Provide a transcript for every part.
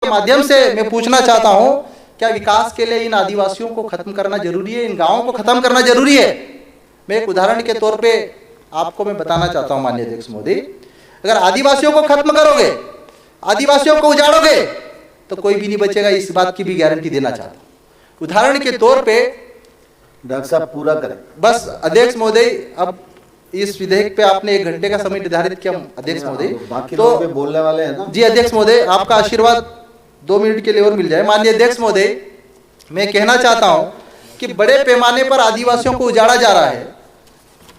माध्यम से मैं पूछना चाहता हूं, क्या विकास के लिए इन आदिवासियों को खत्म करना जरूरी है, इन गांवों को खत्म करना जरूरी है? मैं एक उदाहरण के तौर पे आपको मैं बताना चाहता हूं माननीय अध्यक्ष महोदय, अगर आदिवासियों को खत्म करोगे, आदिवासियों को उजाड़ोगे तो कोई भी नहीं बचेगा, इस बात की भी गारंटी देना चाहता हूं। उदाहरण के तौर पे डॉक्टर साहब पूरा करें। बस अध्यक्ष महोदय, अब इस विधेयक पे आपने 1 घंटे का समय निर्धारित किया अध्यक्ष महोदय, तो बोलने वाले हैं ना। जी अध्यक्ष महोदय, आपका आशीर्वाद 2 मिनट के लिए और मिल जाए। माननीय अध्यक्ष महोदय, मैं कहना चाहता हूं कि बड़े पैमाने पर आदिवासियों को उजाड़ा जा रहा है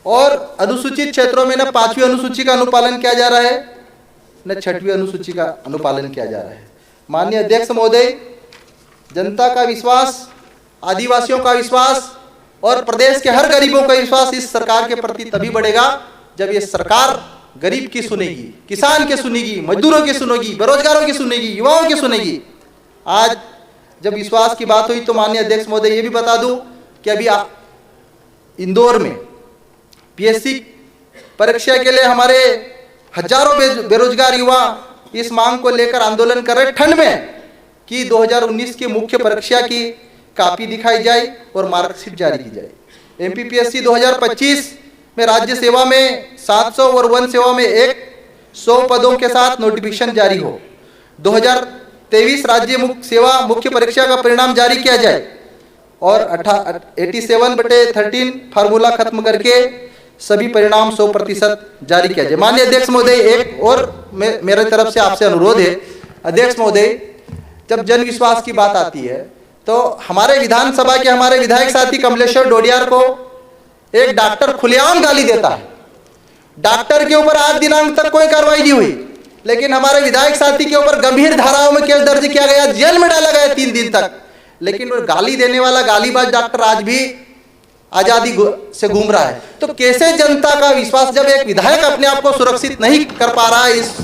और अनुसूचित क्षेत्रों में न 5वीं अनुसूची का अनुपालन किया जा रहा है, न 6वीं अनुसूची का अनुपालन किया जा रहा है। माननीय अध्यक्ष महोदय, जनता का विश्वास, आदिवासियों का विश्वास और प्रदेश के हर गरीबों का विश्वास इस सरकार के प्रति तभी बढ़ेगा जब ये सरकार गरीब की सुनेगी, किसान की सुनेगी, मजदूरों की सुनेगी, बेरोजगारों की सुनेगी, युवाओं की सुनेगी। आज जब विश्वास की बात हुई तो माननीय अध्यक्ष महोदय ये भी बता दूं कि अभी इंदौर में पीएससी परीक्षा के लिए हमारे हजारों बेरोजगार युवा इस मांग को लेकर आंदोलन कर रहे, ठंड में, कि 2019 की मुख्य परीक्षा की कॉपी दिखाई जाए और मार्कशीट जारी की जाए। एमपीपीएससी 2025 में राज्य सेवा में 700 और वन सेवा में 100 पदों के साथ नोटिफिकेशन जारी हो। 2023 राज्य मुख्य परीक्षा का परिणाम जारी किया जाए और 87/13 फार्मूला खत्म करके सभी परिणाम 100% जारी किया जाए। माननीय अध्यक्ष महोदय, एक और मेरे तरफ से आपसे अनुरोध है अध्यक्ष महोदय, जब जन विश्वास की बात आती है तो हमारे विधानसभा के हमारे विधायक साथी कमलेश्वर डोडियार को एक डॉक्टर खुलेआम गाली देता है। डॉक्टर के ऊपर आज दिनांक तक कोई कार्रवाई नहीं हुई, लेकिन हमारे विधायक साथी के ऊपर गंभीर धाराओं में केस दर्ज किया गया, जेल में डाला गया 3 दिन तक, लेकिन वो गाली देने वाला गालीबाज डॉक्टर आज भी आजादी से घूम रहा है। तो कैसे जनता का विश्वास, जब एक विधायक अपने आप को सुरक्षित नहीं कर पा रहा है इस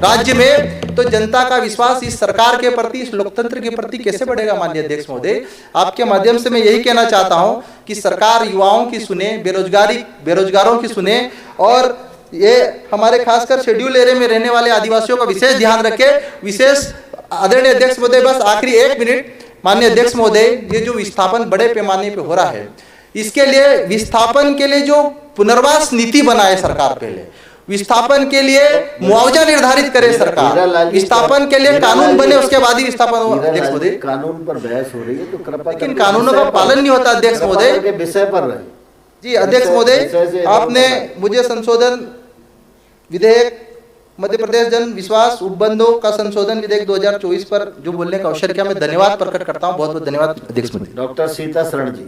राज्य में, तो जनता का विश्वास इस सरकार के प्रति, इस लोकतंत्र के प्रति कैसे बढ़ेगा? माननीय अध्यक्ष महोदय, आपके माध्यम से मैं यही कहना चाहता हूं कि सरकार युवाओं की सुने, बेरोजगारों की सुने और ये हमारे खासकर शेड्यूल एरिया में रहने वाले आदिवासियों का विशेष ध्यान रखे। विशेष आदरणीय अध्यक्ष महोदय, बस आखिरी 1 मिनट। माननीय अध्यक्ष महोदय, ये जो विस्थापन बड़े पैमाने पर हो रहा है, इसके लिए विस्थापन के लिए जो पुनर्वास नीति बनाए सरकार, पहले विस्थापन के लिए मुआवजा निर्धारित करे सरकार, विस्थापन के लिए कानून बने, उसके बाद ही विस्थापन हो। अध्यक्ष महोदय, कानून पर बहस हो रही है तो कृपया, लेकिन कानूनों का पालन नहीं होता अध्यक्ष महोदय के विषय पर रहे। जी अध्यक्ष महोदय, आपने मुझे संशोधन विधेयक, मध्य प्रदेश जन विश्वास उपबंधों का संशोधन विधेयक 2024 पर जो बोलने का अवसर किया, मैं धन्यवाद प्रकट करता हूँ। बहुत बहुत धन्यवाद अध्यक्ष महोदय। डॉक्टर सीता शरण जी।